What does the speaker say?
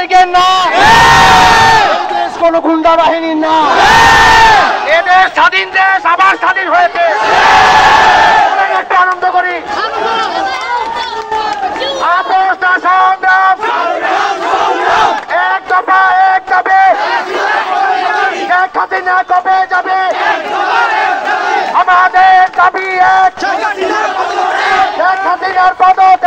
লীগের না, দেশ কোন গুন্ডা বাহিনীর না, এদের স্বাধীন দেশ আবার স্বাধীন হয়েছে। একটু আনন্দ করি। এক দফা এক দাবি, শেখ হাসিনা কবে যাবে? আমাদের দাবি এক, শেখ হাসিনার পদত্যাগ